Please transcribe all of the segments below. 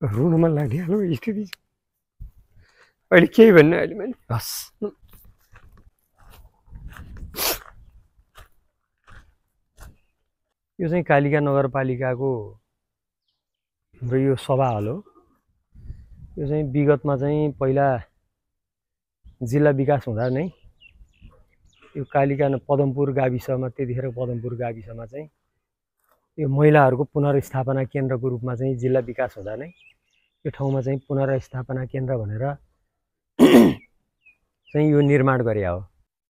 रुन मन लागिहाल्यो स्थिति छ। अहिले केही भन्नु अहिले मैले हस्। यो चाहिँ कालिका नगरपालिकाको हाम्रो यो सभा हल हो। यो चाहिँ विगतमा चाहिँ पहिला जिल्ला विकास हुँदा नै यो कालिका पदमपुर गाविसमा, त्यतिखेर पदमपुर गाविसमा चाहिँ यो महिलाहरूको पुनर्स्थापना केन्द्रको रूपमा चाहिँ जिल्ला विकास हुँदा नै यो ठाउँमा चाहिँ पुनर्स्थापना केन्द्र भनेर चाहिँ यो निर्माण गरे हो।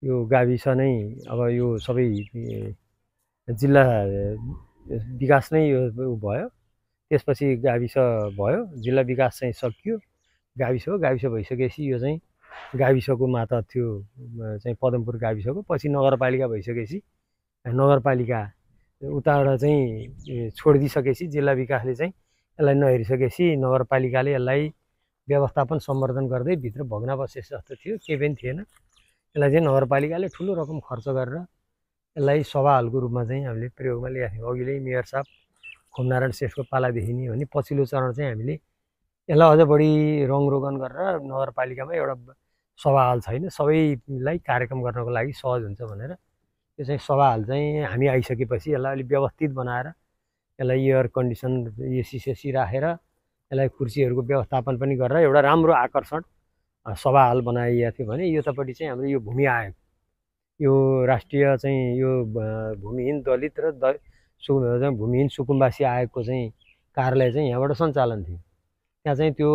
यो गाविस नै अब यो सबै जिल्ला विकास नै यो भयो। त्यसपछि गाविस भयो, जिल्ला विकास चाहिँ सकियो, गाविस हो। गाविस भइसकेपछि यो चाहिँ गाविसको माता थियो चाहिँ पदमपुर गाविसको। पछि नगरपालिका भइसकेपछि नगरपालिका उताबाट चाहिँ छोडिदिइसकेपछि जिल्ला विकासले चाहिँ यसलाई नहेरिसकेपछि नगरपालिकाले यसलाई व्यवस्थापन सम्वर्धन गर्दै भित्र भग्नावशेष जस्तो थियो, केही पनि थिएन। यसलाई चाहिँ नगरपालिकाले ठुलो रकम खर्च गरेर यसलाई सभा हलको रूपमा चाहिँ हामीले प्रयोगमा ल्याएको थियौँ। अघिल्यै मेयर साहब खोमनारायण श्रेष्ठको पालादेखि नि भने पछिल्लो चरण चाहिँ हामीले यसलाई अझ बढी रङरोगन गरेर नगरपालिकामा एउटा सभा हल छैन, सबैलाई कार्यक्रम गर्नको लागि सहज हुन्छ भनेर यो चाहिँ सभा हल चाहिँ हामी आइसकेपछि यसलाई अलिक व्यवस्थित बनाएर यसलाई एयर कन्डिसन एसी राखेर यसलाई कुर्सीहरूको व्यवस्थापन पनि गरेर एउटा राम्रो आकर्षण सभा हल बनाइएको थियो भने यतापट्टि चाहिँ हाम्रो यो भूमि आयोग, यो राष्ट्रिय चाहिँ यो भूमिहीन दलित र भूमिहीन सुकुम्बासी आयोगको चाहिँ कार्यालय चाहिँ यहाँबाट सञ्चालन थियो। त्यहाँ चाहिँ त्यो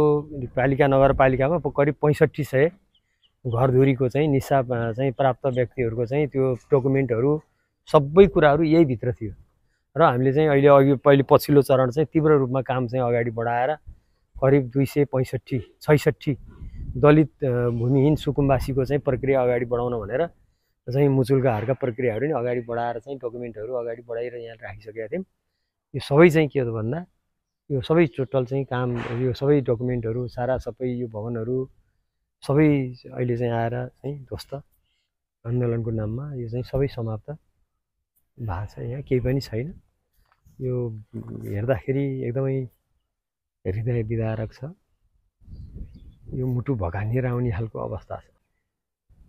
पालिका नगरपालिकामा करिब 6500 घरधुरीको चाहिँ निसा चाहिँ प्राप्त व्यक्तिहरूको चाहिँ त्यो डकुमेन्टहरू सबै कुराहरू यही भित्र थियो। र हामीले चाहिँ अहिले पहिले पछिल्लो चरण चाहिँ तीव्र रूपमा काम चाहिँ अगाडि बढाएर करिब 265-66 दलित भूमिहीन सुकुम्बासीको चाहिँ प्रक्रिया अगाडि बढाउन भनेर चाहिँ मुचुल्का हारका प्रक्रियाहरू नि अगाडि बढाएर चाहिँ डकुमेन्टहरू अगाडि बढाएर यहाँ राखिसकेका थियौँ। यो सबै चाहिँ के हो भन्दा यो सबै टोटल चाहिँ काम, यो सबै डकुमेन्टहरू सारा सबै यो भवनहरू सबै अहिले चाहिँ आएर चाहिँ ध्वस्त आन्दोलनको नाममा यो चाहिँ सबै समाप्त भएको छ। यहाँ केही पनि छैन। यो हेर्दाखेरि एकदमै हृदय विदारक छ। यो मुटु भगानिएर आउने खालको अवस्था छ।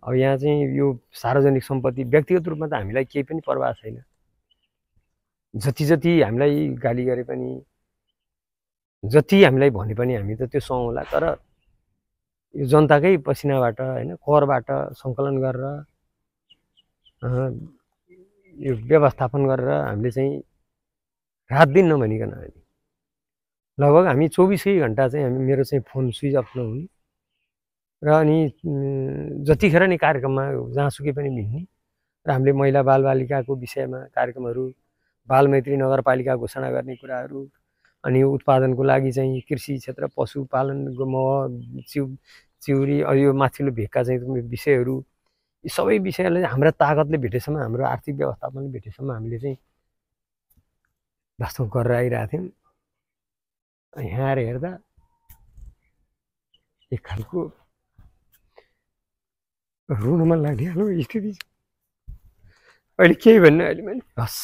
अब यहाँ चाहिँ यो सार्वजनिक सम्पत्ति व्यक्तिगत रूपमा त हामीलाई केही पनि परवाह छैन। जति जति हामीलाई गाली गरे पनि, जति हामीलाई भने पनि हामी त त्यो सहौँला। तर यो जनताकै पसिनाबाट हैन, करबाट सङ्कलन गरेर यो व्यवस्थापन गरेर हामीले चाहिँ रात दिन नभनिकन लगभग हामी 24 घण्टा चाहिँ हामी मेरो चाहिँ फोन स्विच अफ नहुने र अनि जतिखेर नि कार्यक्रममा जहाँसुकै पनि मिल्ने र हामीले महिला बालबालिकाको विषयमा कार्यक्रमहरू, बालमैत्री नगरपालिका घोषणा गर्ने कुराहरू, अनि उत्पादनको लागि चाहिँ कृषि क्षेत्र, पशुपालन, मह, चिउरी, यो माथिल्लो भेगका चाहिँ विषयहरू, यी सबै विषयलाई हाम्रा ताकतले भेटेसम्म, हाम्रो आर्थिक व्यवस्थापनले भेटेसम्म हामीले चाहिँ वास्तव गरेर आइरहेको थियौँ। यहाँ आएर हेर्दा एक खालको रुन मन लागिहाल्यो स्थिति छ। अहिले केही भन्नु अहिले मैले हस्।